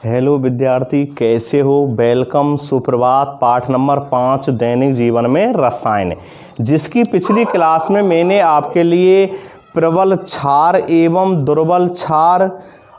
Hello विद्यार्थी, कैसे हो? वेलकम, सुप्रभात। पाठ नंबर 5 दैनिक जीवन में रसायन, जिसकी पिछली क्लास में मैंने आपके लिए प्रबल क्षार एवं दुर्बल क्षार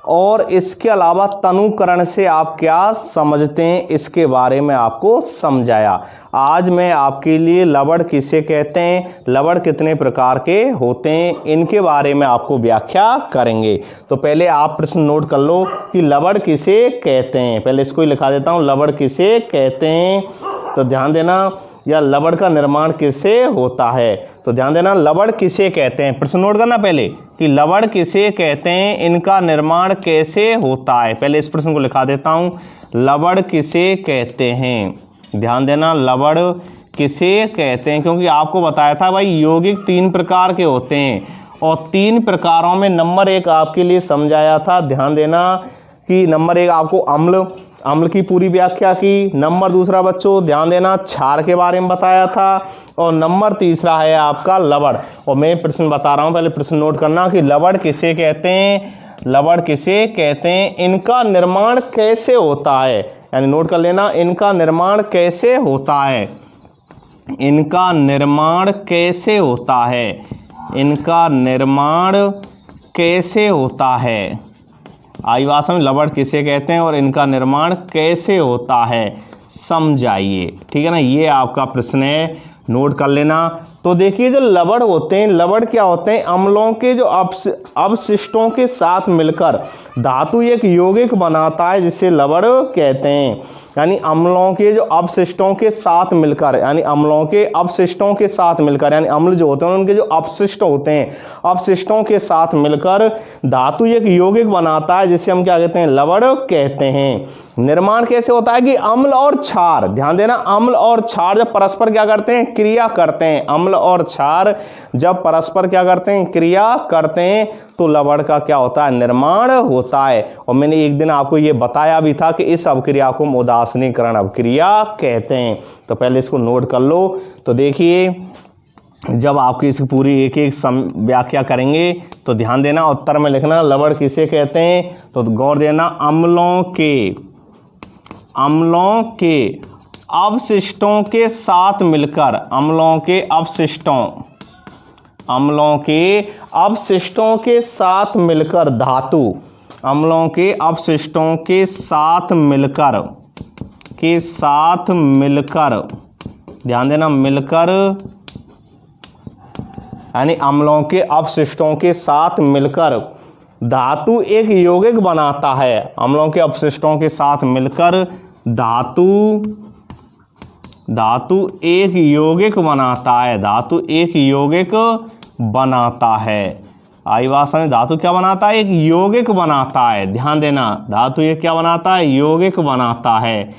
और इसके अलावा तनुकरण से आप क्या समझते हैं इसके बारे में आपको समझाया। आज मैं आपके लिए लवण किसे कहते हैं, लवण कितने प्रकार के होते हैं, इनके बारे में आपको व्याख्या करेंगे। तो पहले आप प्रश्न नोट कर लो कि लवण किसे कहते हैं। पहले इसको ही लिखा देता हूँ, लवण किसे कहते हैं। तो ध्यान देना, या लवण का निर्माण किससे होता है। तो ध्यान देना, लवण किसे कहते हैं, प्रश्न नोट करना पहले कि लवण किसे कहते हैं, इनका निर्माण कैसे होता है। पहले इस प्रश्न को लिखा देता हूं, लवण किसे कहते हैं। ध्यान देना, लवण किसे कहते हैं, क्योंकि आपको बताया था भाई यौगिक 3 प्रकार के होते हैं और 3 प्रकारों में नंबर 1 आपके लिए समझाया था। ध्यान देना कि नंबर 1 आपको अम्ल की पूरी व्याख्या की। नंबर 2 बच्चों ध्यान देना, क्षार के बारे में बताया था। और नंबर 3 है आपका लवण। और मैं प्रश्न बता रहा हूं, पहले प्रश्न नोट करना कि लवण किसे कहते हैं, लवण किसे कहते हैं, इनका निर्माण कैसे होता है। यानी नोट कर लेना, इनका निर्माण कैसे होता है, इनका निर्माण कैसे होता है, इनका निर्माण कैसे होता है। आई बात समझ, लवण किसे कहते हैं और इनका निर्माण कैसे होता है, समझाइए। ठीक है ना, ये आपका प्रश्न है, नोट कर लेना। तो देखिए, जो लवण होते हैं, लवण क्या होते हैं, अम्लों के जो अवशिष्टों के साथ मिलकर धातु एक यौगिक बनाता है, जिसे लवण कहते हैं। यानी अम्लों के जो अवशिष्टों के साथ मिलकर, यानी अम्लों के अवशिष्टों के साथ मिलकर, यानी अम्ल जो होते हैं उनके जो अवशिष्ट होते हैं, अवशिष्टों के साथ मिलकर धातु एक यौगिक बनाता है, जिसे हम क्या कहते हैं, लवण कहते हैं। निर्माण कैसे होता है कि अम्ल और क्षार, ध्यान देना, अम्ल और क्षार जब परस्पर क्या करते हैं, क्रिया करते हैं। अम्ल और क्षार जब परस्पर क्या करते हैं, क्रिया करते हैं, तो लवण का क्या होता है, निर्माण होता है। और मैंने एक दिन आपको ये बताया भी था कि इस अभिक्रिया को हम उदासीनीकरण अभिक्रिया कहते हैं। तो पहले इसको नोट कर लो। तो देखिए, जब आपकी इसकी पूरी एक एक व्याख्या करेंगे तो ध्यान देना, उत्तर में लिखना लवण किसे कहते हैं। तो गौर देना, अम्लों के अवशिष्टों के साथ मिलकर, अम्लों के अवशिष्टों के साथ मिलकर धातु, अम्लों के अवशिष्टों के साथ मिलकर ध्यान देना, मिलकर यानी अम्लों के अवशिष्टों के साथ मिलकर धातु एक यौगिक बनाता है। अम्लों के अवशिष्टों के साथ मिलकर धातु एक यौगिक बनाता है, धातु एक यौगिक बनाता है। आई बात समझ, धातु क्या बनाता है, एक यौगिक बनाता है। ध्यान देना, धातु ये क्या बनाता है, यौगिक बनाता है।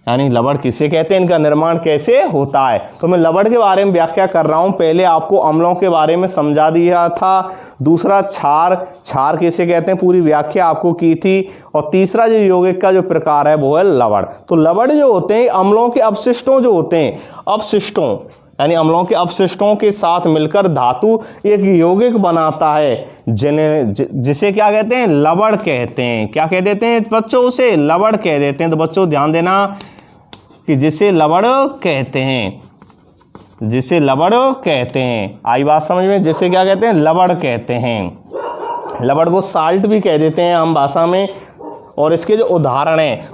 यानी लवण किसे कहते हैं, इनका निर्माण कैसे होता है। तो मैं लवण के बारे में व्याख्या कर रहा हूं। पहले आपको अम्लों के बारे में समझा दिया था। दूसरा क्षार किसे कहते हैं, पूरी व्याख्या आपको की थी। और तीसरा जो यौगिक का जो प्रकार है वो है लवण। तो लवण जो होते हैं, अम्लों के अवशिष्टों जो होते हैं, अवशिष्टों यानी अम्लों के अवशिष्टों के साथ मिलकर धातु एक यौगिक बनाता है, जिसे क्या कहते हैं, लवण कहते हैं। क्या कह देते हैं बच्चों, उसे लवण कह देते हैं। तो बच्चों ध्यान देना कि जिसे लवण कहते हैं, जिसे लवण कहते हैं। आई बात समझ में, जिसे क्या कहते हैं, लवण कहते हैं। लवण को साल्ट भी कह देते हैं आम भाषा में। और इसके जो उदाहरण है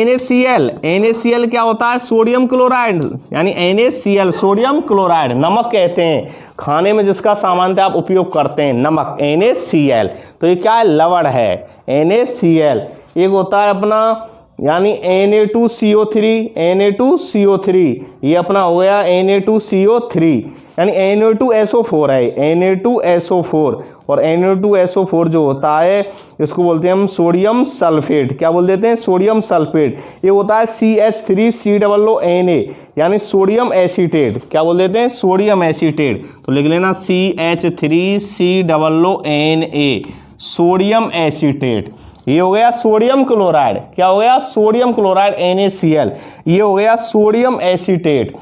NaCl। NaCl क्या होता है, सोडियम क्लोराइड, यानी NaCl सोडियम क्लोराइड, नमक कहते हैं। खाने में जिसका सामान्यतः आप उपयोग करते हैं, नमक, NaCl। तो ये क्या है, लवण है, NaCl। एक होता है अपना यानी Na2CO3, ये अपना हो गया Na2CO3, यानी Na2SO4 है, Na2SO4। और Na2SO4 जो होता है, इसको बोलते हैं हम सोडियम सल्फेट। क्या बोल देते हैं, सोडियम सल्फेट। ये होता है CH3COONA, यानी सोडियम एसीटेट। क्या बोल देते हैं, सोडियम एसीटेट। तो लिख लेना CH3COONA, सोडियम एसीटेट। ये हो गया सोडियम क्लोराइड। क्या हो गया, सोडियम क्लोराइड, NaCl। ये हो गया सोडियम एसीटेट।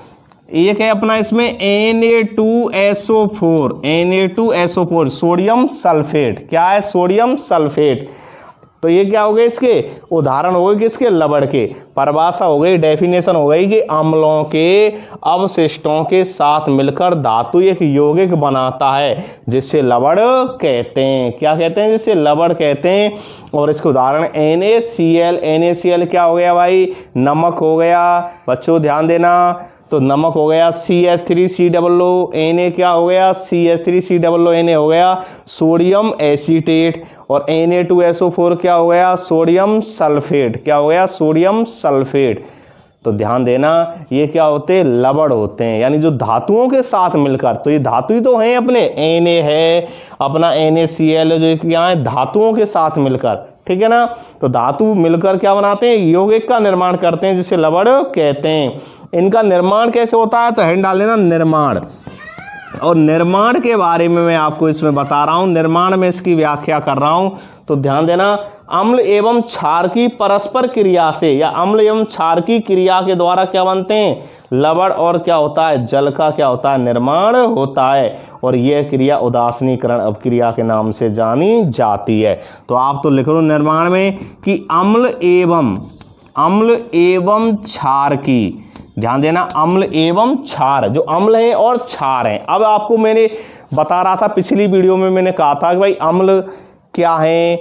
एक है अपना इसमें Na2SO4, सोडियम सल्फेट। क्या है, सोडियम सल्फेट। तो ये क्या हो गए, इसके उदाहरण हो गए किसके, लवण के। परिभाषा हो गई, डेफिनेशन हो गई कि अम्लों के अवशिष्टों के साथ मिलकर धातु एक यौगिक बनाता है जिससे लवण कहते हैं। क्या कहते हैं, जिससे लवण कहते हैं। और इसके उदाहरण NaCl, NaCl क्या हो गया भाई, नमक हो गया। बच्चों ध्यान देना, तो नमक हो गया CH3COO, Na क्या हो गया, CH3COO Na हो गया सोडियम एसीटेट। और Na2SO4 क्या हो गया, सोडियम सल्फेट। क्या हो गया, सोडियम सल्फेट। तो ध्यान देना, ये क्या होते हैं, लवण होते हैं, यानी जो धातुओं के साथ मिलकर, तो ये धातु ही तो हैं अपने, Na है अपना, NaCl जो क्या है, धातुओं के साथ मिलकर, ठीक है ना। तो धातु मिलकर क्या बनाते हैं, यौगिक का निर्माण करते हैं जिसे लवण कहते हैं। इनका निर्माण कैसे होता है, तो हेड डाल लेना निर्माण। और निर्माण के बारे में मैं आपको इसमें बता रहा हूं, निर्माण में इसकी व्याख्या कर रहा हूं। तो ध्यान देना, अम्ल एवं क्षार की परस्पर क्रिया से, या अम्ल एवं क्षार की क्रिया के द्वारा क्या बनते हैं, लवण और क्या होता है, जल का क्या होता है, निर्माण होता है। और यह क्रिया उदासीनीकरण अपक्रिया के नाम से जानी जाती है। तो आप तो लिख लो निर्माण में कि अम्ल एवं क्षार की, ध्यान देना, अम्ल एवं क्षार, जो अम्ल है और क्षार है। अब आपको मैंने बता रहा था, पिछली वीडियो में मैंने कहा था कि भाई अम्ल क्या है,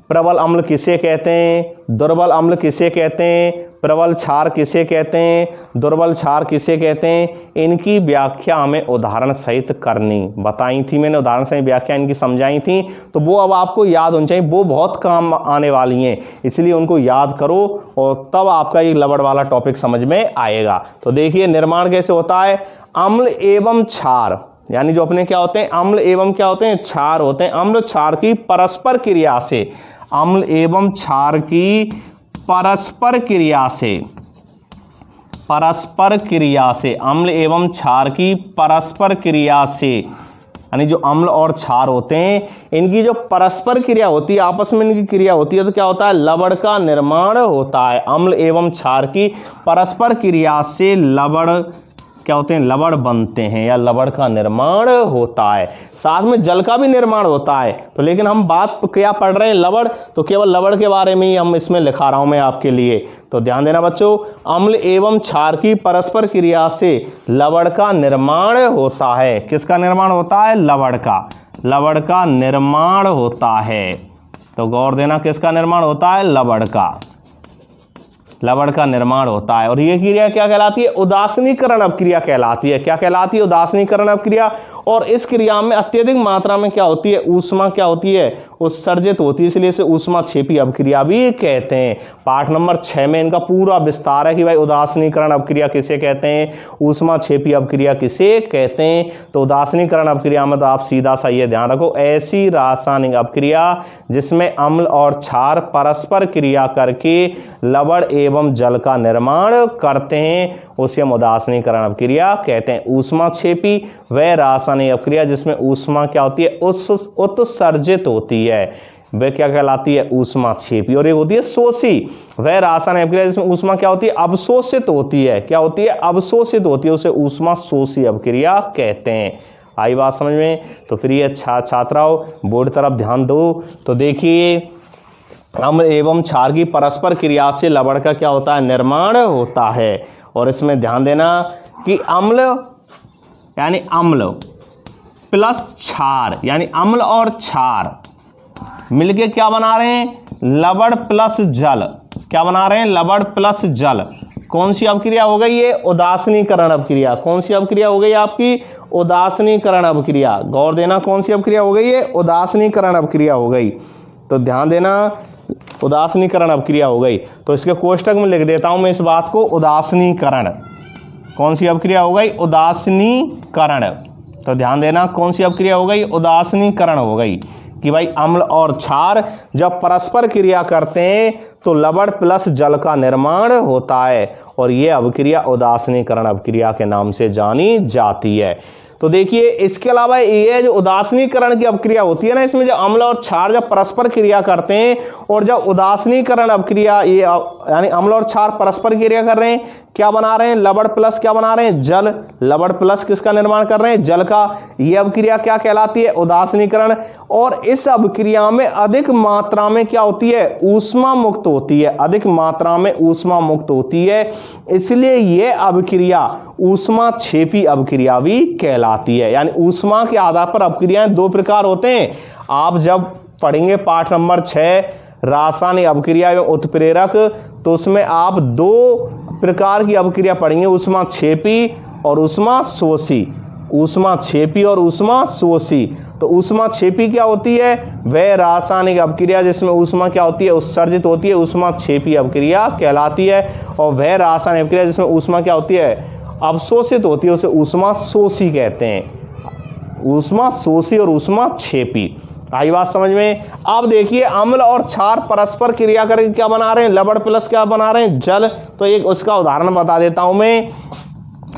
प्रबल अम्ल किसे कहते हैं, दुर्बल अम्ल किसे कहते हैं, प्रबल क्षार किसे कहते हैं, दुर्बल क्षार किसे कहते हैं। इनकी व्याख्या हमें उदाहरण सहित करनी बताई थी मैंने, उदाहरण सहित व्याख्या इनकी समझाई थी। तो वो अब आपको याद होनी चाहिए, वो बहुत काम आने वाली हैं, इसलिए उनको याद करो और तब आपका ये लवण वाला टॉपिक समझ में आएगा। तो देखिए निर्माण कैसे होता है, अम्ल एवं क्षार, यानी जो अपने क्या होते हैं, अम्ल एवं क्या होते हैं, क्षार होते हैं। अम्ल क्षार की परस्पर क्रिया से, अम्ल एवं क्षार की परस्पर क्रिया से, अम्ल एवं क्षार की परस्पर क्रिया से, यानी जो अम्ल और क्षार होते हैं इनकी जो परस्पर क्रिया होती है, आपस में इनकी क्रिया होती है, तो क्या होता है, लवण का निर्माण होता है। अम्ल एवं क्षार की परस्पर क्रिया से लवण क्या होते हैं, लवण बनते हैं या लवण का निर्माण होता है। साथ में जल का भी निर्माण होता है। तो लेकिन हम बात क्या पढ़ रहे हैं, लवण, तो केवल लवण के बारे में ही हम इसमें लिखा रहा हूं मैं आपके लिए। तो ध्यान देना बच्चों, अम्ल एवं क्षार की परस्पर क्रिया से लवण का निर्माण होता है। किसका निर्माण होता है, लवण का निर्माण होता है। तो गौर देना, किसका निर्माण होता है, लवण का निर्माण होता है। और ये क्रिया क्या कहलाती है, उदासीनीकरण अपक्रिया कहलाती है। क्या कहलाती है, उदासीनीकरण अपक्रिया। और इस क्रिया में अत्यधिक मात्रा में क्या होती है, ऊष्मा क्या होती है, उत्सर्जित होती है, इसलिए इसे ऊष्माक्षेपी अपक्रिया भी कहते हैं। पाठ नंबर 6 में इनका पूरा विस्तार है कि भाई उदासीनीकरण अपक्रिया किसे कहते हैं, ऊष्माक्षेपी अपक्रिया किसे कहते हैं। तो उदासीनीकरण अपक्रिया में तो आप सीधा सा ये ध्यान रखो, ऐसी रासायनिक अपक्रिया जिसमें अम्ल और क्षार परस्पर क्रिया करके लवण एवं जल का निर्माण करते हैं, उसे हम उदासीनीकरण अपक्रिया कहते हैं। ऊष्माक्षेपी वह रासायनिक अपक्रिया जिसमें ऊष्मा क्या होती है, उत्सर्जित होती है, वह क्या कहलाती है, ऊष्माक्षेपी। और एक होती है शोषी, वह रासायनिक अपक्रिया जिसमें ऊष्मा क्या होती है, अवशोषित होती है। क्या होती है, अवशोषित होती है, उसे ऊष्मा शोषी अपक्रिया कहते हैं। आई बात समझ में। तो फिर ये छात्राओं बोर्ड तरफ ध्यान दो। तो देखिए, अम्ल एवं क्षार की परस्पर क्रिया से लवण का क्या होता है, निर्माण होता है। और इसमें ध्यान देना कि अम्ल यानी अम्ल प्लस क्षार, यानी अम्ल और क्षार मिलके क्या बना रहे हैं, लवण प्लस जल। क्या बना रहे हैं, लवण प्लस जल। कौन सी अपक्रिया हो गई, ये उदासीनीकरण अपक्रिया। कौन सी अपक्रिया हो गई आपकी, उदासीनीकरण अपक्रिया। गौर देना, कौन सी अपक्रिया हो गई, ये उदासीनीकरण अपक्रिया हो गई। तो ध्यान देना, उदासीनीकरण अपक्रिया हो गई। तो इसके कोष्टक में लिख देता हूं मैं इस बात को, उदासीनीकरण। कौन सी अपक्रिया हो गई, उदासीनीकरण। तो ध्यान देना, कौन सी अपक्रिया हो गई, उदासीनीकरण हो गई। कि भाई अम्ल और क्षार जब परस्पर क्रिया करते हैं तो लवण प्लस जल का निर्माण होता है, और यह अपक्रिया उदासीनीकरण अपक्रिया के नाम से जानी जाती है। तो देखिए इसके अलावा ये जो उदासीनीकरण की अपक्रिया होती है ना, इसमें जो अम्ल और क्षार जब परस्पर क्रिया करते हैं और जब उदासीनीकरण अपक्रिया ये यानी अम्ल और क्षार परस्पर क्रिया कर रहे हैं, क्या बना रहे हैं, लवण प्लस क्या बना रहे हैं, जल। लवण प्लस किसका निर्माण कर रहे हैं, जल का। यह अपक्रिया क्या कहलाती है, उदासीनीकरण। और इस अपक्रिया में अधिक मात्रा में क्या होती है, ऊष्मा मुक्त होती है, अधिक मात्रा में ऊष्मा मुक्त होती है, इसलिए यह अपक्रिया ऊष्मा क्षेपी अपक्रिया भी कहलाती है। यानी ऊष्मा के आधार पर अपक्रियाएं दो प्रकार होते हैं। आप जब पढ़ेंगे पाठ नंबर 6 रासायनिक अपक्रिया एवं उत्प्रेरक, तो उसमें आप दो प्रकार की अपक्रिया पढ़ेंगे, ऊष्मा क्षेपी और ऊष्मा शोषी। ऊष्मा क्षेपी और ऊष्मा शोषी। तो ऊष्मा क्षेपी क्या होती है, वह रासायनिक अपक्रिया जिसमें ऊष्मा क्या होती है, उत्सर्जित होती है, ऊष्मा क्षेपी अपक्रिया कहलाती है। और वह रासायनिक अपक्रिया जिसमें ऊष्मा क्या होती है, अवशोषित होती है, उसे ऊष्मा शोषी कहते हैं। ऊष्मा शोषी और ऊष्मा क्षेपी। आई बात समझ में। अब देखिए अम्ल और क्षार परस्पर क्रिया करके क्या बना रहे हैं, लवण प्लस क्या बना रहे हैं, जल। तो एक उसका उदाहरण बता देता हूं मैं।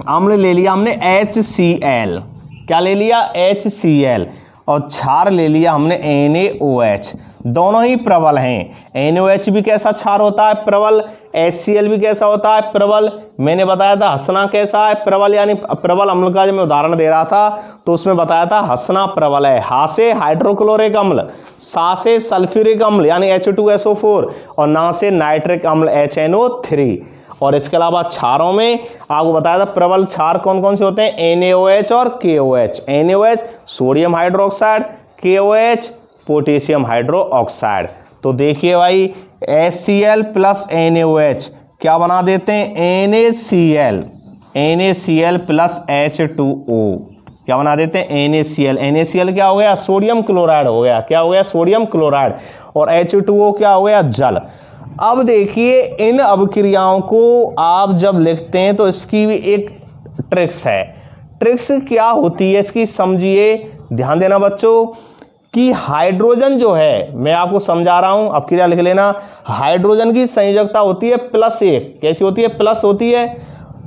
अम्ल ले लिया हमने HCl, क्या ले लिया, HCl, और क्षार ले लिया हमने NaOH। दोनों ही प्रबल हैं। NaOH भी कैसा क्षार होता है, प्रबल। HCl भी कैसा होता है, प्रबल। मैंने बताया था हसना कैसा है, प्रबल। यानी प्रबल अम्ल का जब मैं उदाहरण दे रहा था तो उसमें बताया था हसना प्रबल है। हा से हाइड्रोक्लोरिक अम्ल, सा से सल्फ्यूरिक अम्ल यानी H2SO4, और ना से नाइट्रिक अम्ल HNO3। और इसके अलावा क्षारों में आपको बताया था प्रबल क्षार कौन कौन से होते हैं, NaOH और KOH। NaOH sodium hydroxide, KOH potassium hydroxide. तो देखिए भाई HCl प्लस NaOH क्या बना देते हैं, NaCl, NaCl प्लस H2O क्या बना देते हैं, NaCl। NaCl क्या हो गया, सोडियम क्लोराइड हो गया, क्या हो गया, सोडियम क्लोराइड। और H2O क्या हो गया, जल। अब देखिए इन अपक्रियाओं को आप जब लिखते हैं तो इसकी भी एक ट्रिक्स है। ट्रिक्स क्या होती है इसकी, समझिए, ध्यान देना बच्चों, कि हाइड्रोजन जो है, मैं आपको समझा रहा हूं, अपक्रिया लिख लेना। हाइड्रोजन की संयोजकता होती है +1, कैसी होती है, प्लस होती है।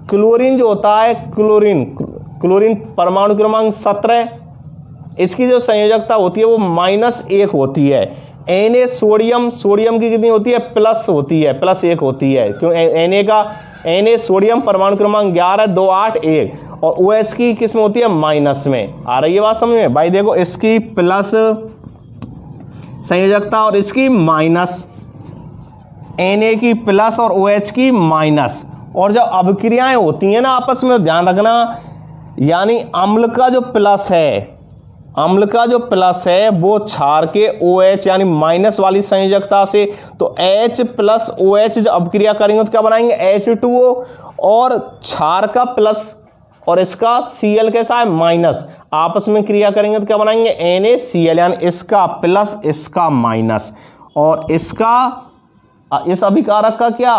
क्लोरीन जो होता है, क्लोरीन परमाणु क्रमांक 17, इसकी जो संयोजकता होती है वो -1 होती है। Na सोडियम की कितनी होती है, प्लस होती है, +1 होती है। क्यों, Na सोडियम परमाणु क्रमांक 11 2 8 1, और OH की किस में होती है, माइनस में। आ रही है बात समझ में भाई। देखो इसकी प्लस संयोजकता और इसकी माइनस, Na की प्लस और OH की माइनस। और जब अपक्रियाएं होती हैं ना आपस में, ध्यान रखना, यानी अम्ल का जो प्लस है, अम्ल का जो प्लस है वो क्षार के OH यानी माइनस वाली संयोजकता से, तो H प्लस OH जब अपक्रिया करेंगे तो क्या बनाएंगे, H2O। और क्षार का प्लस और इसका Cl कैसा है, माइनस, आपस में क्रिया करेंगे तो क्या बनाएंगे, NaCl, यानी इसका प्लस इसका माइनस, और इसका इस अभिकारक का क्या,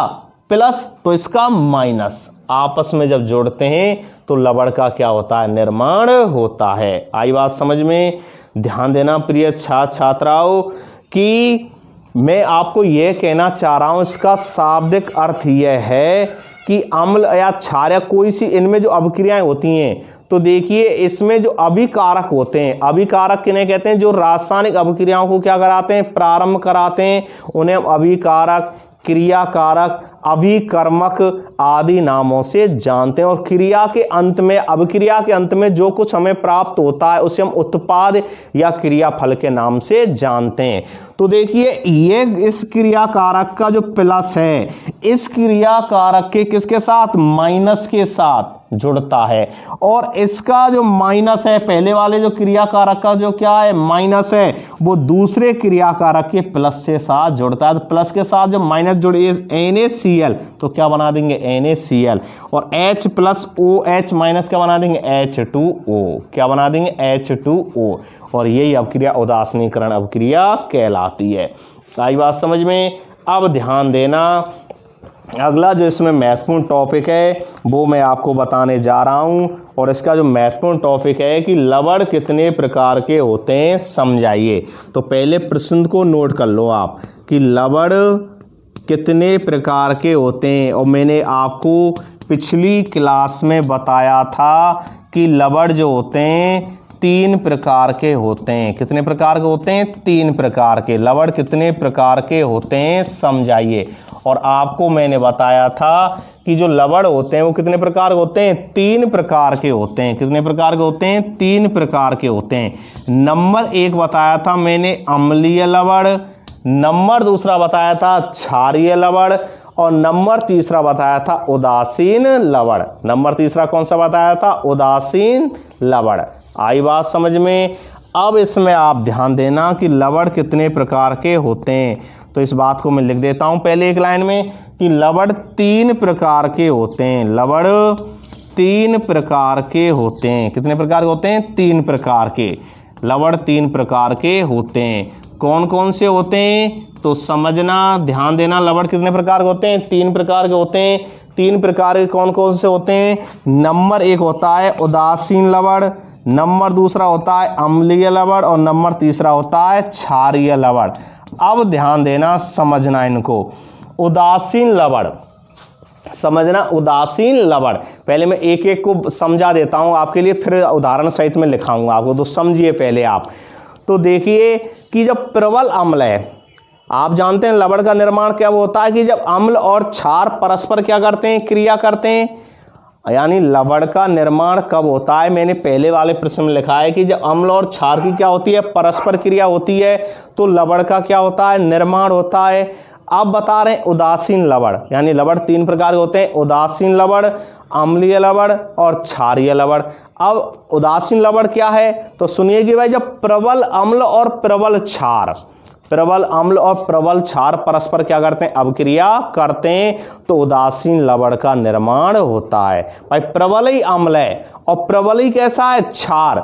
प्लस, तो इसका माइनस, आपस में जब जोड़ते हैं तो लवण का क्या होता है, निर्माण होता है। आई बात समझ में। ध्यान देना प्रिय छात्र छात्राओं कि मैं आपको यह कहना चाह रहा हूं, इसका शाब्दिक अर्थ यह है कि अम्ल या क्षार या कोई सी इनमें जो अपक्रियाएं होती हैं, तो देखिए इसमें जो अभिकारक होते हैं, अभिकारक किन्हें कहते हैं, जो रासायनिक अपक्रियाओं को क्या कराते हैं, प्रारंभ कराते हैं, उन्हें हम अभिकारक, क्रियाकारक, अभिकर्मक आदि नामों से जानते हैं। और क्रिया के अंत में, अभिक्रिया के अंत में जो कुछ हमें प्राप्त होता है उसे हम उत्पाद या क्रियाफल के नाम से जानते हैं। तो देखिए ये इस क्रियाकारक का जो प्लस है, इस क्रियाकारक के किसके साथ, माइनस के साथ जुड़ता है, और इसका जो माइनस है, पहले वाले जो क्रियाकारक का जो क्या है, माइनस है, वो दूसरे क्रियाकारक के प्लस के साथ जुड़ता है। तो प्लस के साथ जब माइनस जुड़े NaCl, तो क्या बना देंगे, NaCl, और H प्लस OH माइनस क्या बना देंगे, H2O, क्या बना देंगे, H2O। और यही अपक्रिया उदासीनीकरण अपक्रिया कहलाती है। आई बात समझ में। अब ध्यान देना, अगला जो इसमें महत्वपूर्ण टॉपिक है वो मैं आपको बताने जा रहा हूं, और इसका जो महत्वपूर्ण टॉपिक है कि लवण कितने प्रकार के होते हैं, समझाइए। तो पहले प्रश्न को नोट कर लो आप कि लवण कितने प्रकार के होते हैं। और मैंने आपको पिछली क्लास में बताया था कि लवण जो होते हैं 3 प्रकार के होते हैं। कितने प्रकार के होते हैं? 3 प्रकार के। लवण कितने प्रकार के होते हैं समझाइए। और आपको मैंने बताया था कि जो लवण होते हैं वो कितने प्रकार के होते हैं? 3 प्रकार के होते हैं। कितने प्रकार के होते हैं? 3 प्रकार के होते हैं। नंबर 1 बताया था मैंने अम्लीय लवण, नंबर दूसरा बताया था क्षारीय लवण, और नंबर तीसरा बताया था उदासीन लवण। नंबर तीसरा कौन सा बताया था? उदासीन लवण। आई बात समझ में? अब इसमें आप ध्यान देना कि लवण कितने प्रकार के होते हैं। तो इस बात को मैं लिख देता हूं पहले एक लाइन में कि लवण 3 प्रकार के होते हैं। लवण 3 प्रकार के होते हैं। कितने प्रकार के होते हैं? 3 प्रकार के। लवण 3 प्रकार के होते हैं। कौन कौन से होते हैं? तो समझना, ध्यान देना। लवण कितने प्रकार के होते हैं? 3 प्रकार के होते हैं। 3 प्रकार के कौन कौन से होते हैं? नंबर 1 होता है उदासीन लवण, नंबर दूसरा होता है अम्लीय लवण, और नंबर तीसरा होता है क्षारीय लवण। अब ध्यान देना, समझना इनको। उदासीन लवण समझना। उदासीन लवण पहले मैं एक एक को समझा देता हूं आपके लिए, फिर उदाहरण सहित में लिखाऊंगा आपको, तो समझिए पहले आप। तो देखिए कि जब प्रबल अम्ल है, आप जानते हैं लवण का निर्माण क्या होता है कि जब अम्ल और क्षार परस्पर क्या करते हैं? क्रिया करते हैं। यानी लवण का निर्माण कब होता है? मैंने पहले वाले प्रश्न में लिखा है कि जब अम्ल और क्षार की क्या होती है? परस्पर क्रिया होती है, तो लवण का क्या होता है? निर्माण होता है। अब बता रहे हैं उदासीन लवण, यानी लवण 3 प्रकार के होते हैं। उदासीन लवण, अम्लीय लवण और क्षारीय लवण। अब उदासीन लवण क्या है? तो सुनिए कि भाई जब प्रबल अम्ल और प्रबल क्षार, प्रबल अम्ल और प्रबल क्षार परस्पर क्या करते हैं? अभिक्रिया करते हैं, तो उदासीन लवण का निर्माण होता है। भाई प्रबल ही अम्ल है और प्रबल ही कैसा है? क्षार।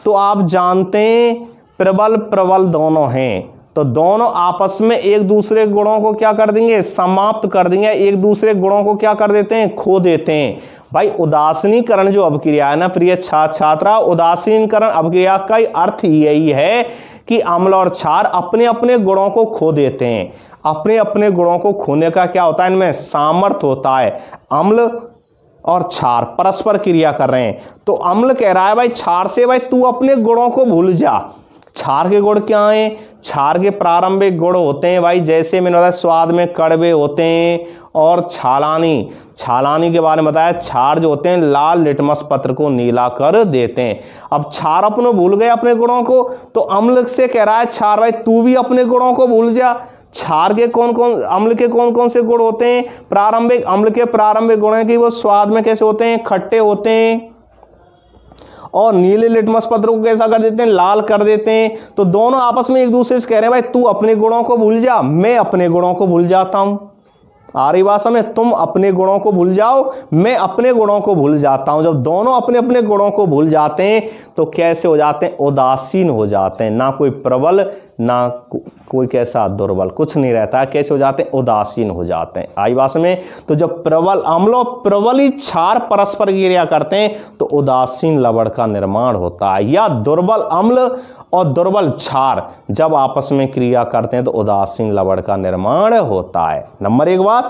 तो आप जानते हैं प्रबल प्रबल दोनों हैं, तो दोनों आपस में एक दूसरे गुणों को क्या कर देंगे? समाप्त कर देंगे। एक दूसरे गुणों को क्या कर देते हैं? खो देते हैं। भाई उदासीनीकरण जो अभिक्रिया है ना प्रिय छात्रा, उदासीनीकरण अभिक्रिया का अर्थ यही है कि अम्ल और क्षार अपने अपने गुणों को खो देते हैं। अपने अपने गुणों को खोने का क्या होता है? इनमें सामर्थ्य होता है। अम्ल और क्षार परस्पर क्रिया कर रहे हैं, तो अम्ल कह रहा है भाई क्षार से, भाई तू अपने गुणों को भूल जा। क्षार के गुण क्या हैं? क्षार के प्रारंभिक गुण होते हैं भाई, जैसे मैंने बताया स्वाद में कड़वे होते हैं, और छालानी, छालानी के बारे में बताया। क्षार जो होते हैं लाल लिटमस पत्र को नीला कर देते हैं। अब क्षार अपने भूल गए अपने गुणों को, तो अम्ल से कह रहा है क्षार भाई तू भी अपने गुणों को भूल जा। क्षार के कौन कौन, अम्ल के कौन कौन से गुण होते हैं? प्रारंभिक, अम्ल के प्रारंभिक गुण है कि वो स्वाद में कैसे होते हैं? खट्टे होते हैं, और नीले लिटमस पत्र को कैसा कर देते हैं? लाल कर देते हैं। तो दोनों आपस में एक दूसरे से कह रहे हैं भाई तू अपने गुणों को भूल जा, मैं अपने गुणों को भूल जाता हूं। आ रही बात समझ? तुम अपने गुणों को भूल जाओ, मैं अपने गुणों को भूल जाता हूं। जब दोनों अपने अपने गुणों को भूल जाते हैं तो कैसे हो जाते हैं? उदासीन हो जाते हैं। ना कोई प्रबल ना कोई कैसा दुर्बल, कुछ नहीं रहता है। कैसे हो जाते हैं? उदासीन हो जाते हैं। आई बात में? तो जब प्रबल अम्ल और प्रबल ही क्षार परस्पर क्रिया करते हैं तो उदासीन लवण का निर्माण होता है। या दुर्बल अम्ल और दुर्बल क्षार जब आपस में क्रिया करते हैं तो उदासीन लवण का निर्माण होता है। नंबर 1 बात।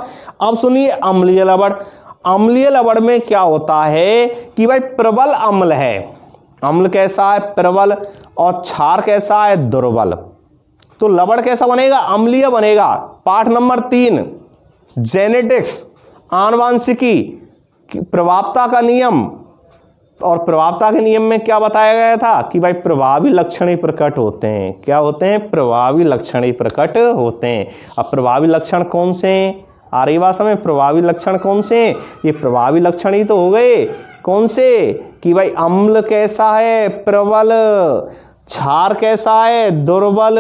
अब सुनिए अम्लीय लवण। अम्लीय लवण में क्या होता है कि भाई प्रबल अम्ल है, अम्ल कैसा है? प्रबल, और क्षार कैसा है? दुर्बल। तो लवण कैसा बनेगा? अम्लीय बनेगा। पाठ नंबर 3 जेनेटिक्स, आनुवांशिकी, प्रभावता का नियम। और प्रभावता के नियम में क्या बताया गया था कि भाई प्रभावी लक्षण ही प्रकट होते हैं। क्या होते हैं? प्रभावी लक्षण ही प्रकट होते हैं। अब प्रभावी लक्षण कौन से हैं? आ रही बात समझ? प्रभावी लक्षण कौन से हैं? ये प्रभावी लक्षण ही तो हो गए। कौन से? कि भाई अम्ल कैसा है? प्रबल। क्षार कैसा है? दुर्बल।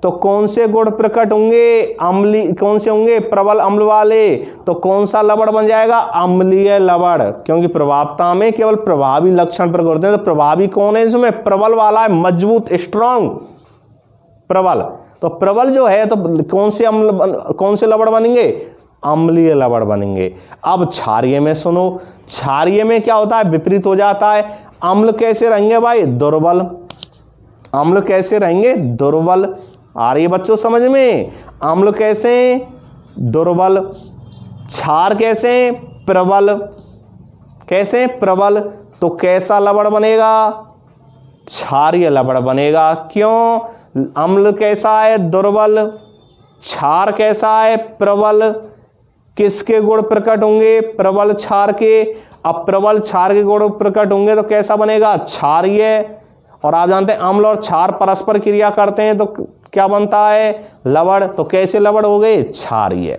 तो कौन से गुण प्रकट होंगे? अम्ली कौन से होंगे? प्रबल अम्ल वाले। तो कौन सा लवण बन जाएगा? अम्लीय लवण, क्योंकि प्रभावता में केवल प्रभावी लक्षण प्रकट होते हैं। तो प्रभावी कौन है इसमें? प्रबल वाला है, मजबूत, स्ट्रांग प्रबल। तो प्रबल जो है तो कौन से अम्ल, कौन से लवण बनेंगे? अम्लीय लवण बनेंगे। अब क्षारीय में सुनो, क्षारीय में क्या होता है? विपरीत हो जाता है। अम्ल कैसे रहेंगे भाई? दुर्बल। अम्ल कैसे रहेंगे? दुर्बल। आ रही है बच्चों समझ में? अम्ल कैसे? दुर्बल। क्षार कैसे? प्रबल। कैसे? प्रबल। तो कैसा लवण बनेगा? क्षारीय लवण बनेगा। क्यों? अम्ल कैसा है? दुर्बल। क्षार कैसा है? प्रबल। किसके गुण प्रकट होंगे? प्रबल क्षार के। अब प्रबल क्षार के गुण प्रकट होंगे तो कैसा बनेगा? क्षारीय। और आप जानते हैं अम्ल और क्षार परस्पर क्रिया करते हैं तो क्या बनता है? लवण। तो कैसे लवण हो गए? क्षारीय।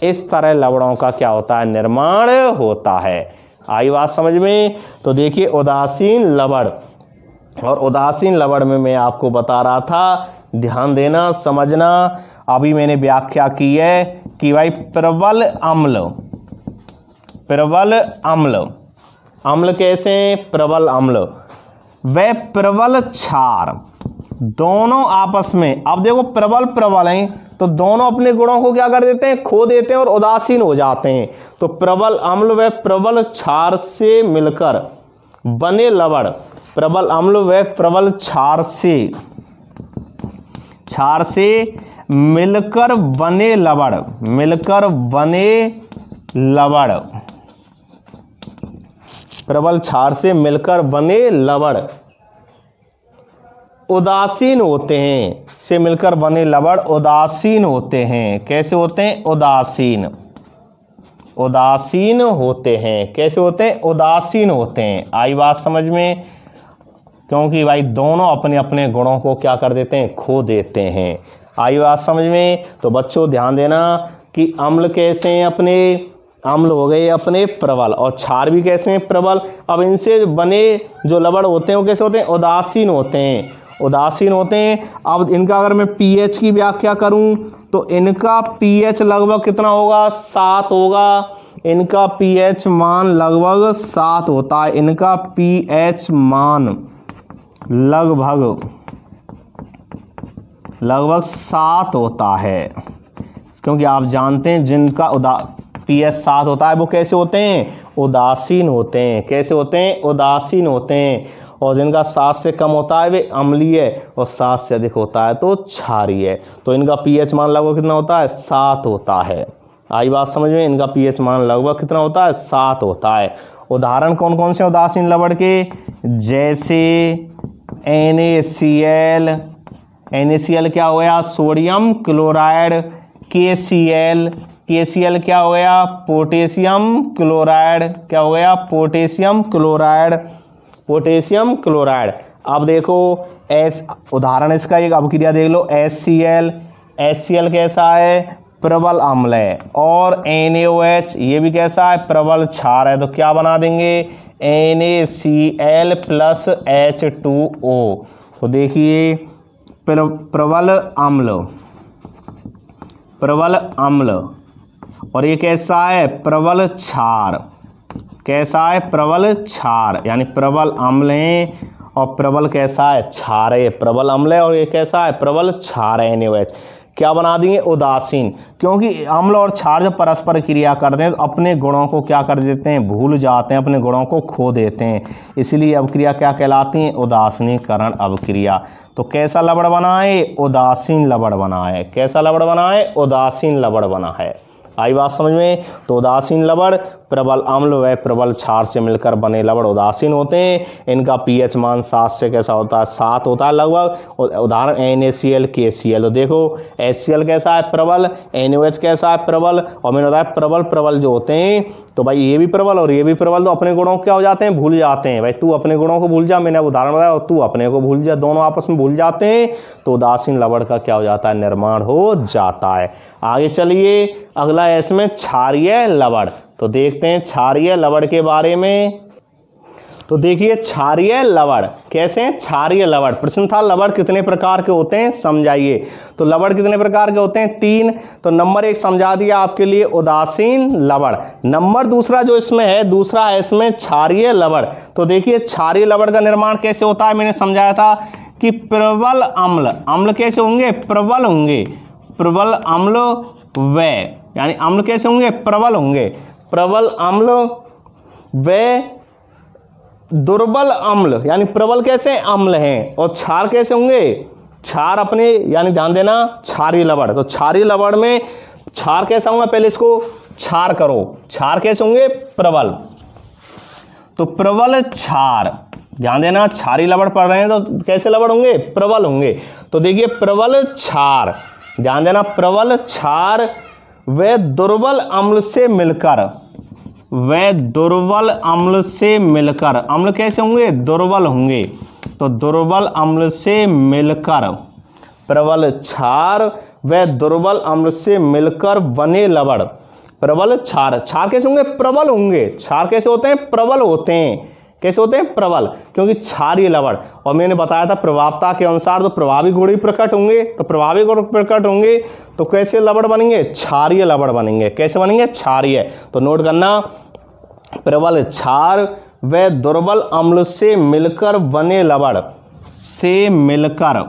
इस तरह लवणों का क्या होता है? निर्माण होता है। आई बात समझ में? तो देखिए उदासीन लवण, और उदासीन लवण में मैं आपको बता रहा था, ध्यान देना, समझना। अभी मैंने व्याख्या की है कि भाई प्रबल अम्ल, प्रबल अम्ल, अम्ल कैसे? प्रबल अम्ल व प्रबल क्षार, दोनों आपस में, अब देखो प्रबल प्रबल हैं तो दोनों अपने गुणों को क्या कर देते हैं? खो देते हैं और उदासीन हो जाते हैं। तो प्रबल अम्ल व प्रबल क्षार से मिलकर बने लवण, प्रबल अम्ल व प्रबल क्षार से मिलकर बने लवण, मिलकर बने लवण, प्रबल क्षार से मिलकर बने लवण उदासीन होते हैं। से मिलकर बने लवण उदासीन होते हैं। कैसे होते हैं? उदासीन। उदासीन होते हैं। कैसे होते हैं? उदासीन होते हैं। आई बात समझ में? क्योंकि भाई दोनों अपने अपने गुणों को क्या कर देते हैं? खो देते हैं। आई बात समझ में? तो बच्चों ध्यान देना कि अम्ल कैसे हैं? अपने अम्ल हो गए अपने प्रबल, और क्षार भी कैसे हैं? प्रबल। अब इनसे बने जो लवण होते हैं वो कैसे होते हैं? उदासीन होते हैं। उदासीन होते हैं। अब इनका अगर मैं पीएच की व्याख्या करूं तो इनका पीएच लगभग कितना होगा? 7 होगा। इनका पीएच मान लगभग 7 होता है। इनका पीएच मान लगभग 7 होता है, क्योंकि आप जानते हैं जिनका पीएच 7 होता है वो कैसे होते हैं? उदासीन होते हैं। कैसे होते हैं? उदासीन होते हैं। और जिनका 7 से कम होता है वे अम्लीय, और 7 से अधिक होता है तो क्षारीय। तो इनका पीएच मान लगभग कितना होता है? 7 होता है। आई बात समझ में? इनका पीएच मान लगभग कितना होता है? 7 होता है। उदाहरण कौन कौन से उदासीन लवण के? जैसे NaCl, NaCl क्या हो गया? Sodium chloride. KCl क्या हो गया? Potassium chloride. क्या हो गया? Potassium chloride. Potassium chloride. अब देखो उदाहरण इसका एक अभिक्रिया देख लो। HCl कैसा है? प्रबल अम्ल है। और NaOH ये भी कैसा है? प्रबल क्षार है। तो क्या बना देंगे? NaCl plus H2O। तो देखिए प्रबल अम्ल, और ये कैसा है? प्रबल क्षार। कैसा है? प्रबल क्षार, यानी प्रबल अम्ल है और प्रबल कैसा है? क्षार है। प्रबल अम्ल है और ये कैसा है? प्रबल क्षार है। NaOH क्या बना देंगे? उदासीन। क्योंकि अम्ल और क्षार जब परस्पर क्रिया करते हैं तो अपने गुणों को क्या कर देते हैं? भूल जाते हैं, अपने गुणों को खो देते हैं। इसलिए अवक्रिया क्या कहलाती है? उदासीनीकरण अवक्रिया। तो कैसा लवण बना है? उदासीन लवण बना है। कैसा लवण बना है? उदासीन लवण बना है। आई बात समझ में? तो उदासीन लवण प्रबल अम्ल व प्रबल क्षार से मिलकर बने लवण उदासीन होते हैं। इनका पीएच मान 7 से कैसा होता है? 7 होता है लगभग। उदाहरण NaCl, KCl। तो देखो HCl कैसा है? प्रबल। NaOH कैसा है? प्रबल। और मैंने बताया प्रबल जो होते हैं तो भाई ये भी प्रबल और ये भी प्रबल, तो अपने गुणों को क्या हो जाते हैं? भूल जाते हैं। भाई तू अपने गुणों को भूल जा, मैंने उदाहरण बताया, और तू अपने को भूल जा, दोनों आपस में भूल जाते हैं तो उदासीन लवण का क्या हो जाता है? निर्माण हो जाता है। आगे चलिए, अगला है इसमें क्षारीय लवण। तो देखते हैं क्षारीय लवण के बारे में। तो देखिए क्षारीय लवण कैसे हैं? क्षारीय लवण, प्रश्न था लवण कितने प्रकार के होते हैं, समझाइए। तो लवण कितने प्रकार के होते हैं? 3। तो नंबर 1 समझा दिया आपके लिए, उदासीन लवण। नंबर दूसरा जो इसमें है, दूसरा है इसमें क्षारीय लवण। तो देखिए क्षारीय लवण का निर्माण कैसे होता है, मैंने समझाया था कि प्रबल अम्ल, अम्ल कैसे होंगे? प्रबल होंगे। प्रबल अम्ल व, यानी अम्ल कैसे होंगे? प्रबल होंगे। प्रबल अम्ल व दुर्बल अम्ल, यानी प्रबल कैसे? अम्ल हैं। और क्षार कैसे होंगे? क्षार अपने, यानी ध्यान देना, क्षारीय लवण। तो क्षारीय लवण में क्षार कैसा होगा, पहले इसको क्षार करो। क्षार कैसे होंगे, प्रबल। तो प्रबल क्षार, ध्यान देना, क्षारी लवण पढ़ रहे हैं तो कैसे लवण होंगे, प्रबल होंगे। तो देखिए प्रबल क्षार, ध्यान देना, प्रबल क्षार व दुर्बल अम्ल से मिलकर, व दुर्बल अम्ल से मिलकर, अम्ल कैसे होंगे, दुर्बल होंगे। तो दुर्बल अम्ल से मिलकर, प्रबल क्षार व दुर्बल अम्ल से मिलकर बने लवण प्रबल क्षार। क्षार कैसे होंगे, प्रबल होंगे। क्षार कैसे होते हैं, प्रबल होते हैं। कैसे होते हैं, प्रबल, क्योंकि क्षारीय लवण। और मैंने बताया था प्रभावता के अनुसार तो प्रभावी गुण ही प्रकट होंगे, तो प्रभावी गुण प्रकट होंगे तो कैसे लवण बनेंगे, क्षारीय लवण बनेंगे। कैसे बनेंगे, क्षारीय। तो नोट करना, प्रबल क्षार व दुर्बल अम्ल से मिलकर बने लवण, से मिलकर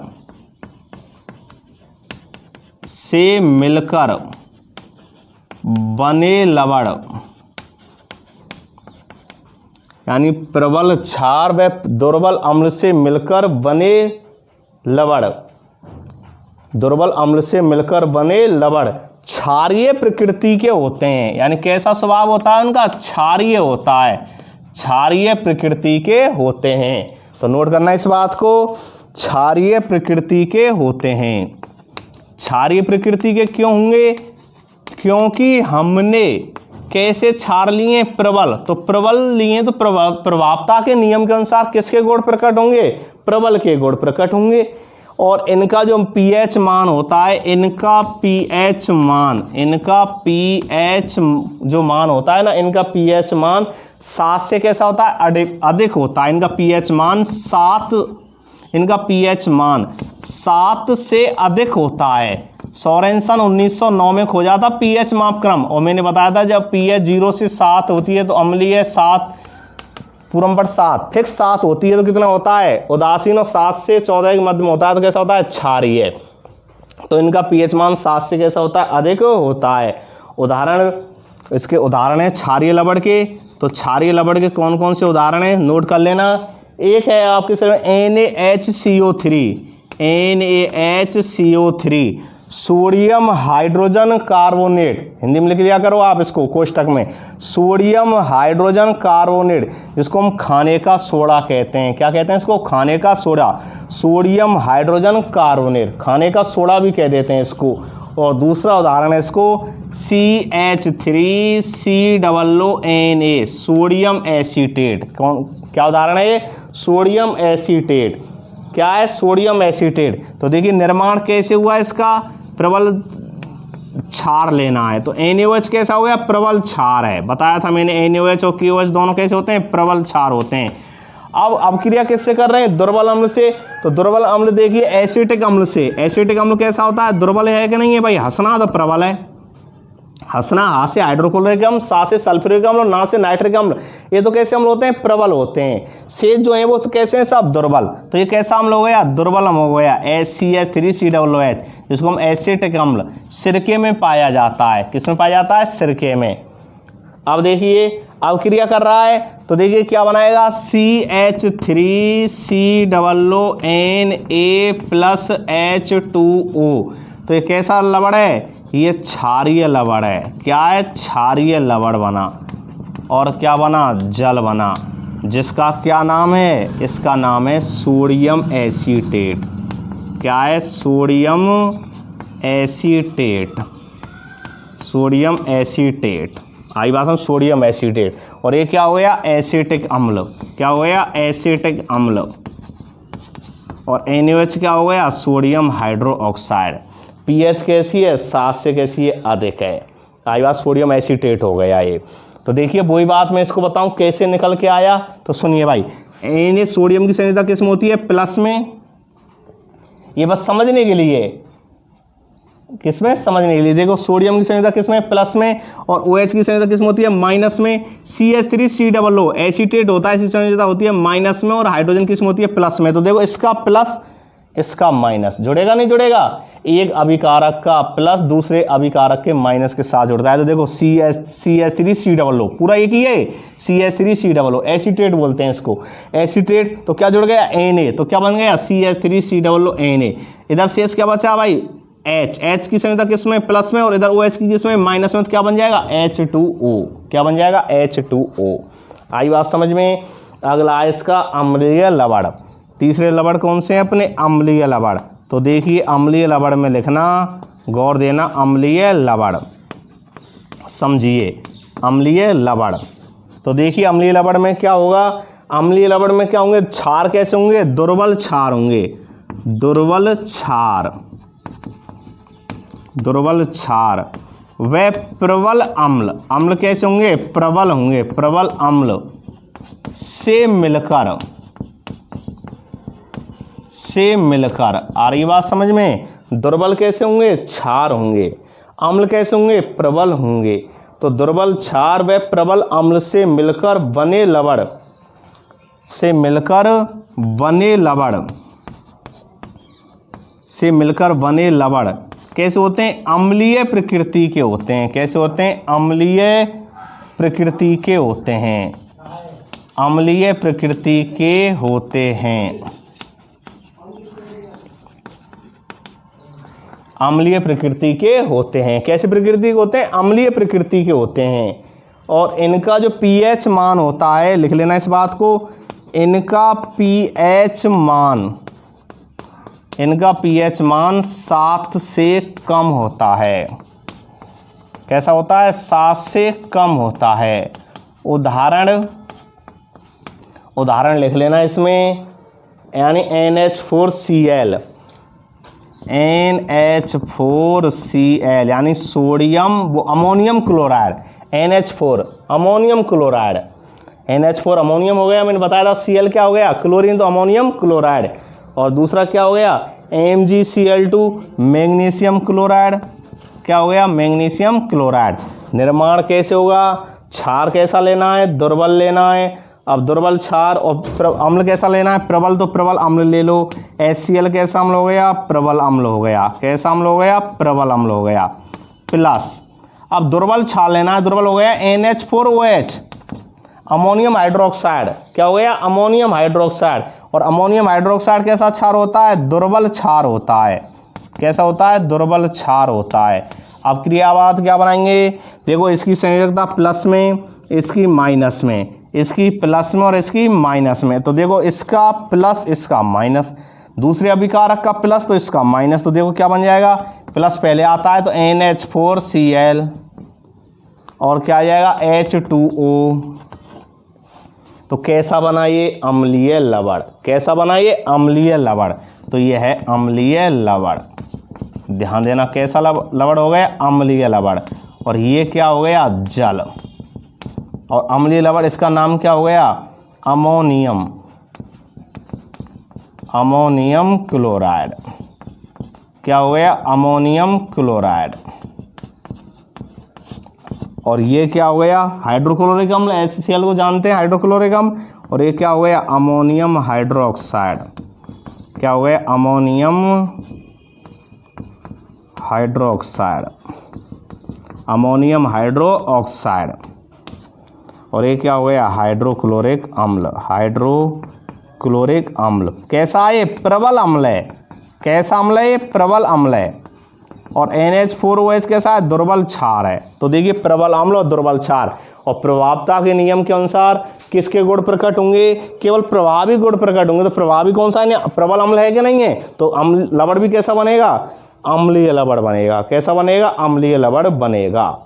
बने लवण, यानी प्रबल क्षार व दुर्बल अम्ल से मिलकर बने लवण, दुर्बल अम्ल से मिलकर बने लवण क्षारीय प्रकृति के होते हैं। यानी कैसा स्वभाव होता है उनका, क्षारीय होता है, क्षारीय प्रकृति के होते हैं। तो नोट करना इस बात को, क्षारीय प्रकृति के होते हैं। क्षारीय प्रकृति के क्यों होंगे, क्योंकि हमने कैसे क्षार लिए, प्रबल। तो प्रबल लिए तो प्रभावता के नियम के अनुसार किसके गुण प्रकट होंगे, प्रबल के गुण प्रकट होंगे। और इनका जो pH मान होता है, इनका pH मान, इनका pH जो मान होता है ना, इनका pH मान 7 से कैसा होता है, अधिक होता है। इनका pH मान 7, इनका pH मान 7 से अधिक होता है। सोरेनसन 1909 में खोजा था pH मापक्रम, और मैंने बताया था जब pH 0 से 7 होती है तो अम्लीय 7 पूरम पर 7 फिक्स 7 होती है तो कितना होता है, उदासीन। और 7 से 14 के मध्य में होता है तो कैसा होता है, क्षारीय। तो इनका pH मान 7 से कैसा होता है, अधिक होता है। उदाहरण, इसके उदाहरण है क्षारीय लवण के। तो क्षारीय लवण के कौन कौन से उदाहरण हैं, नोट कर लेना। एक है आपके sir NaHCO3, NaHCO3 sodium hydrogen carbonate, Hindi में लिख दिया करो आप इसको कोष्टक में, सोडियम हाइड्रोजन कार्बोनेट, जिसको हम खाने का सोडा कहते हैं। क्या कहते हैं इसको, खाने का सोडा, सोडियम हाइड्रोजन कार्बोनेट, खाने का सोडा भी कह देते हैं इसको। और दूसरा उदाहरण है इसको CH3COONA, सोडियम एसीटेट। कौन, क्या उदाहरण है ये, सोडियम एसीटेट। क्या है, सोडियम एसीटेट। तो देखिए निर्माण कैसे हुआ इसका, प्रबल क्षार लेना है। तो NaOH कैसा हो गया, प्रबल क्षार है। बताया था मैंने NaOH और KOH दोनों कैसे होते हैं, प्रबल क्षार होते हैं। अब क्रिया किससे कर रहे हैं, दुर्बल अम्ल से। तो दुर्बल अम्ल देखिए एसिटिक अम्ल से। एसिटिक अम्ल कैसा होता है, दुर्बल है कि नहीं है भाई, हंसना तो प्रबल है। हंसना, हा से हाइड्रोक्लोरिक अम्ल, सा से सल्फ्यूरिक अम्ल और ना से नाइट्रिक अम्ल, ये तो कैसे अम्ल होते हैं, प्रबल होते हैं। से जो है वो कैसे हैं, सब दुर्बल। तो ये कैसा अम्ल हो गया, दुर्बल अम्ल हो गया, HCH3COOH, जिसको हम एसिटिक अम्ल सिरके में पाया जाता है। किस में पाया जाता है, सिरके में। अब देखिए अब क्रिया कर रहा है तो देखिए क्या बनाएगा, CH3COONA+H2O। तो ये कैसा लवण है, ये क्षारीय लवण है। क्या है, क्षारीय लवण बना। और क्या बना, जल बना, जिसका क्या नाम है, इसका नाम है सोडियम एसीटेट। क्या है, सोडियम एसीटेट, सोडियम एसीटेट। आई बात हम, सोडियम एसीटेट। और ये क्या हो गया, एसिटिक अम्ल। क्या हो गया, एसिटिक अम्ल। और NaOH क्या हो गया, सोडियम हाइड्रोक्साइड। pH कैसी है, 7 से कैसी है, अधिक है। आई बात, सोडियम एसीटेट हो गया ये। तो देखिए वही बात मैं इसको बताऊं कैसे निकल के आया। तो सुनिए भाई, Na सोडियम की संयोजकता किस में होती है, प्लस में। ये बस समझने के लिए, किसमें, समझने के लिए। देखो सोडियम की संयोजकता किसमें, प्लस में। और OH की संयोजकता किसमें होती है, माइनस में। CH3COO एसीटेट होता है, इसकी संयोजकता होती है माइनस में। और हाइड्रोजन किसमें होती है, प्लस में। तो देखो इसका प्लस, इसका माइनस, जुड़ेगा नहीं जुड़ेगा, एक अभिकारक का प्लस दूसरे अभिकारक के माइनस के साथ जुड़ता है। तो देखो CH3COO पूरा एक ही है, CH3COO एसीटेट बोलते हैं इसको, एसीटेट। तो क्या जुड़ गया, Na, तो क्या बन गया, CH3COONA। इधर शेष क्या बचा भाई, H की संयोजकता किस में, प्लस में, और इधर OH की किस में, माइनस में, तो क्या बन जाएगा H2O। क्या बन जाएगा H2O। आई बात समझ में। अगला है इसका अम्लीय लवण। तीसरे लवण कौन से हैं अपने, अम्लीय लवण। तो देखिए अम्लीय लवण में लिखना, गौर देना, अम्लीय लवण, समझिए अम्लीय लवण। तो देखिए अम्लीय लवण में क्या होगा, अम्लीय लवण में क्या होंगे, क्षार कैसे होंगे, दुर्बल क्षार होंगे, दुर्बल क्षार, दुर्बल क्षार। व प्रबल अम्ल, अम्ल कैसे होंगे, प्रबल होंगे, प्रबल अम्ल से मिलकर, से मिलकर। आ रही बात समझ में। दुर्बल कैसे होंगे, क्षार होंगे, अम्ल कैसे होंगे, प्रबल होंगे। तो दुर्बल क्षार व प्रबल अम्ल से मिलकर बने लवण, से मिलकर बने लवण, से मिलकर बने लवण कैसे होते हैं, अम्लीय प्रकृति के होते हैं। कैसे होते हैं, अम्लीय प्रकृति के होते हैं, अम्लीय प्रकृति के होते हैं, अम्लीय प्रकृति के होते हैं। कैसे प्रकृति के होते हैं, अम्लीय प्रकृति के होते हैं। और इनका जो pH मान होता है, लिख लेना इस बात को, इनका pH मान, इनका pH मान 7 से कम होता है। कैसा होता है, 7 से कम होता है। उदाहरण, उदाहरण लिख लेना इसमें, यानी NH4Cl, NH4Cl यानी सोडियम, वो ammonium chloride, NH4 ammonium chloride, NH4 ammonium हो गया, मैंने बताया था। Cl क्या हो गया, क्लोरीन, तो अमोनियम क्लोराइड। और दूसरा क्या हो गया, MgCl2 मैग्नीशियम क्लोराइड। क्या हो गया, मैग्नीशियम क्लोराइड। निर्माण कैसे होगा, क्षार कैसा लेना है, दुर्बल लेना है। अब दुर्बल क्षार और अम्ल कैसा लेना है, प्रबल, तो प्रबल अम्ल ले लो। HCl कैसा अम्ल हो गया, प्रबल अम्ल हो गया। कैसा अम्ल हो गया, प्रबल अम्ल हो गया। प्लस अब दुर्बल क्षार लेना है, दुर्बल हो गया NH4OH अमोनियम हाइड्रोक्साइड। क्या हो गया, अमोनियम हाइड्रोक्साइड। और अमोनियम हाइड्रोक्साइड कैसा क्षार होता है, दुर्बल क्षार होता है। कैसा होता है, दुर्बल क्षार होता है। अब क्रियावाद क्या बनाएंगे, देखो इसकी संयोजकता प्लस में, इसकी माइनस में, इसकी प्लस में और इसकी माइनस में। तो देखो इसका प्लस, इसका माइनस, दूसरे अभिकारक का प्लस तो इसका माइनस। तो देखो क्या बन जाएगा, प्लस पहले आता है तो NH4Cl और क्या आ जाएगा H2O। तो कैसा बना ये, अम्लीय लवण। कैसा बना ये, अम्लीय लवण। तो ये है अम्लीय लवण, ध्यान देना। कैसा लवण हो गया, अम्लीय लवण। और ये क्या हो गया, जल। और अम्लीय लवण, इसका नाम क्या हो गया, अमोनियम, अमोनियम क्लोराइड। क्या हो गया, अमोनियम क्लोराइड। और ये क्या हो गया, हाइड्रोक्लोरिक अम्ल, HCl को जानते हैं, हाइड्रोक्लोरिक अम्ल। और ये क्या हो गया, अमोनियम हाइड्रोक्साइड। क्या हो गया, अमोनियम हाइड्रोक्साइड, अमोनियम हाइड्रोक्साइड। और ये क्या हो गया, हाइड्रोक्लोरिक अम्ल, हाइड्रोक्लोरिक अम्ल। कैसा है ये, प्रबल अम्ल है। कैसा अम्ल है ये, प्रबल अम्ल है। और NH4OH कैसा है, दुर्बल क्षार है। तो देखिए प्रबल अम्ल और दुर्बल क्षार। और प्रभावता के नियम के अनुसार किसके गुण प्रकट होंगे, केवल प्रभावी गुण प्रकट होंगे। तो प्रभावी कौन सा है, प्रबल अम्ल है कि नहीं है। तो अम्ल लवण भी कैसा बनेगा, अम्लीय लवण बनेगा। कैसा बनेगा, अम्लीय लवण बनेगा।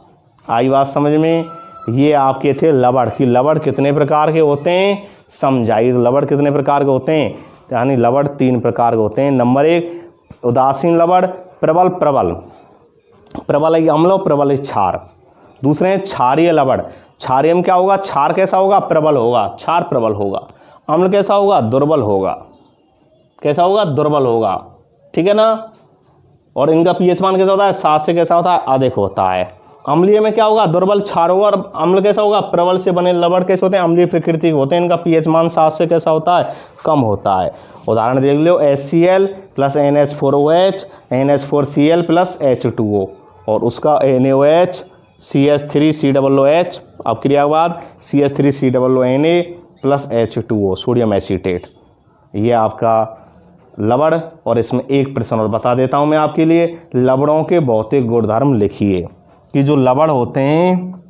आई बात समझ में। ये आपके थे लवण कि लवण कितने प्रकार के होते हैं, समझाइए। लवण कितने प्रकार के होते हैं, यानी लवण 3 प्रकार के होते हैं। नंबर 1 उदासीन लवण, प्रबल, प्रबल, प्रबल है अम्ल और प्रबल है क्षार। दूसरे हैं क्षारीय लवण। क्षारीय में क्या होगा, क्षार कैसा होगा, प्रबल होगा, क्षार प्रबल होगा। अम्ल कैसा होगा, दुर्बल होगा। कैसा होगा, दुर्बल होगा, ठीक है ना। और इनका pH मान कैसा होता है, 7 से कैसा होता है, अधिक होता है। अम्लीय में क्या होगा, दुर्बल क्षार होगा। और अम्ल कैसा होगा, प्रबल से बने लवण कैसे होते हैं, अम्लीय प्रकृति के होते हैं। इनका pH मान 7 से कैसा होता है, कम होता है। उदाहरण देख लो, HCl plus NH4OH, NH4Cl plus H2O। और उसका NaOH, CH3COOH। अब क्रियावाद CH3COONA plus H2O, sodium acetate. ये आपका लवण, और इसमें एक प्रश्न और बता देता हूं मैं आपके लिए, लवणों के भौतिक गुणधर्म लिखिए कि जो लवण होते हैं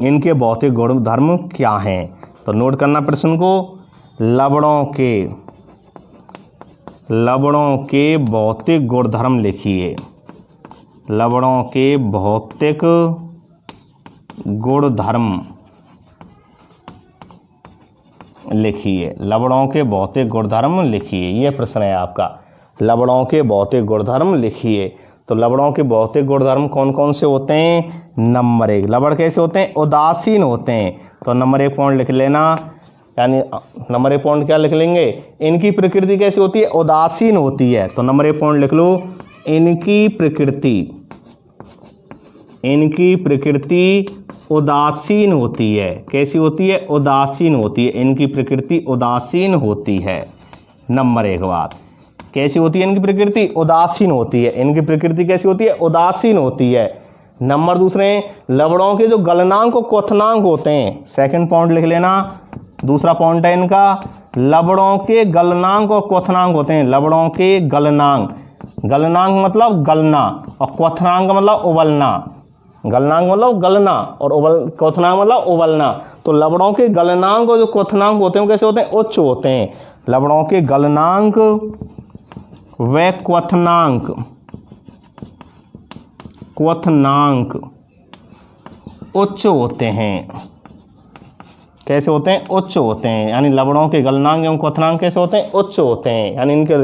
इनके भौतिक गुणधर्म क्या हैं। तो नोट करना प्रश्न को, लवणों के भौतिक गुणधर्म लिखिए, लवणों के भौतिक गुणधर्म लिखिए, लवणों के भौतिक गुणधर्म लिखिए। यह प्रश्न है आपका, लवणों के भौतिक गुणधर्म लिखिए। तो लवणों के भौतिक गुणधर्म कौन कौन से होते हैं? नंबर 1, लवण कैसे होते हैं? उदासीन होते हैं। तो नंबर 1 पॉइंट लिख लेना, यानी नंबर 1 पॉइंट क्या लिख लेंगे? इनकी प्रकृति कैसी होती है? उदासीन होती है। तो नंबर 1 पॉइंट लिख लो, इनकी प्रकृति उदासीन होती है। कैसी होती है? उदासीन होती है। इनकी प्रकृति उदासीन होती है। नंबर 1 बात, कैसी होती है इनकी प्रकृति? उदासीन होती है। इनकी प्रकृति कैसी होती है? उदासीन होती है। नंबर 2, लवणों के जो गलनांक और क्वथनांक होते हैं, सेकंड पॉइंट लिख लेना, दूसरा पॉइंट है इनका, लवणों के गलनांक और क्वथनांक होते हैं। लवणों के गलनांक मतलब गलना, और क्वथनांक मतलब उबलना। गलनांक मतलब गलना और क्वथनांक मतलब उबलना। तो लवणों के गलनांक और जो क्वथनांक होते हैं वो कैसे होते हैं? उच्च होते हैं। लवणों के गलनांक व क्वथनांक उच्च होते हैं। कैसे होते हैं? उच्च होते हैं। यानी लवणों के गलनांक एवं क्वथनांक कैसे होते हैं? उच्च होते हैं। यानी इनके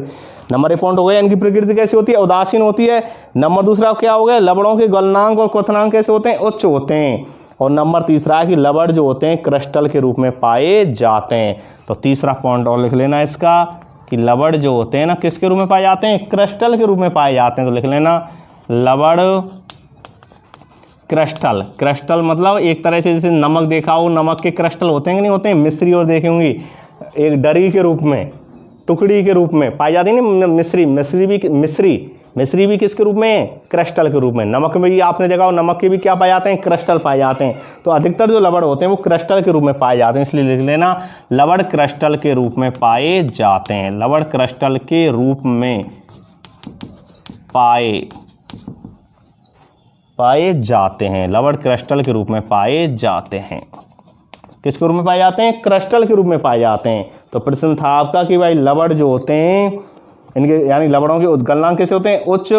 नंबर 1 पॉइंट हो गया, इनकी प्रकृति कैसी होती है? उदासीन होती है। नंबर 2 क्या हो गया? लवणों के गलनांक और क्वथनांक कैसे होते हैं? उच्च होते हैं। और नंबर 3 है कि लवण जो होते हैं क्रिस्टल के रूप में पाए जाते हैं। तो तीसरा पॉइंट और लिख लेना इसका कि लवण जो होते हैं ना किसके रूप में पाए जाते हैं? क्रिस्टल के रूप में पाए जाते हैं। तो लिख लेना, लवण क्रिस्टल मतलब एक तरह से जैसे नमक देखा हो, नमक के क्रिस्टल होते हैं कि नहीं होते हैं? मिश्री और देखे होंगी, एक डरी के रूप में, टुकड़ी के रूप में पाई जाती है ना मिश्री भी किसके रूप में है? क्रिस्टल के रूप में। नमक में भी आपने देखा हो, नमक के भी क्या पाए जाते हैं? क्रिस्टल पाए जाते हैं। तो अधिकतर जो लवण होते हैं वो क्रिस्टल के रूप में पाए जाते हैं, इसलिए लिख लेना, लवण क्रिस्टल के रूप में पाए जाते हैं। लवण क्रिस्टल के रूप में पाए जाते हैं। लवण क्रिस्टल के रूप में पाए जाते हैं। किसके रूप में पाए जाते हैं? क्रिस्टल के रूप में पाए जाते हैं। तो प्रश्न था आपका कि भाई लवण जो होते हैं इनके, यानी लवणों के गलनांक कैसे होते हैं? उच्च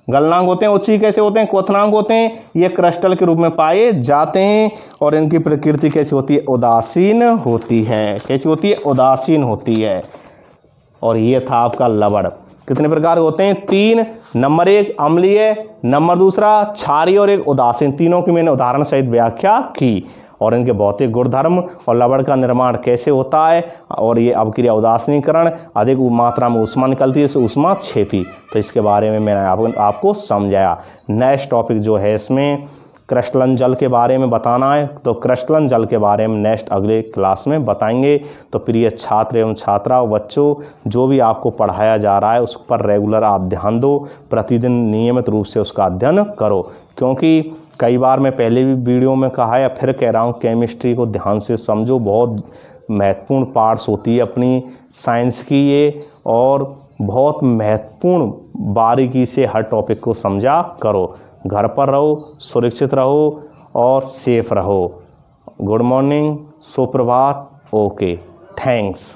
गलनांक होते हैं। उच्च ही कैसे होते हैं? क्वथनांक होते हैं। ये क्रिस्टल के रूप में पाए जाते हैं। और इनकी प्रकृति कैसी होती है? उदासीन होती है। कैसी होती है? उदासीन होती है। और ये था आपका लवण। कितने प्रकार होते हैं? 3। नंबर 1 अम्लीय, नंबर 2 क्षारीय और एक उदासीन। तीनों की मैंने उदाहरण सहित व्याख्या की। और इनके भौतिक गुणधर्म और लवण का निर्माण कैसे होता है, और ये अवक्रिया उदासीनीकरण, अधिक मात्रा में ऊष्मा निकलती है, ऊष्मा छेपी। तो इसके बारे में मैंने आपको समझाया। नेक्स्ट टॉपिक जो है इसमें क्रिस्टलन जल के बारे में बताना है। तो क्रिस्टलन जल के बारे में नेक्स्ट अगले क्लास में बताएंगे। तो प्रिय छात्र एवं छात्रा बच्चों, जो भी आपको पढ़ाया जा रहा है उस पर रेगुलर आप ध्यान दो, प्रतिदिन नियमित रूप से उसका अध्ययन करो। क्योंकि कई बार मैं पहले भी वीडियो में कहा या फिर कह रहा हूँ, केमिस्ट्री को ध्यान से समझो, बहुत महत्वपूर्ण पार्ट्स होती है अपनी साइंस की ये, और बहुत महत्वपूर्ण बारीकी से हर टॉपिक को समझा करो। घर पर रहो, सुरक्षित रहो और सेफ रहो। गुड मॉर्निंग, सुप्रभात, ओके, थैंक्स।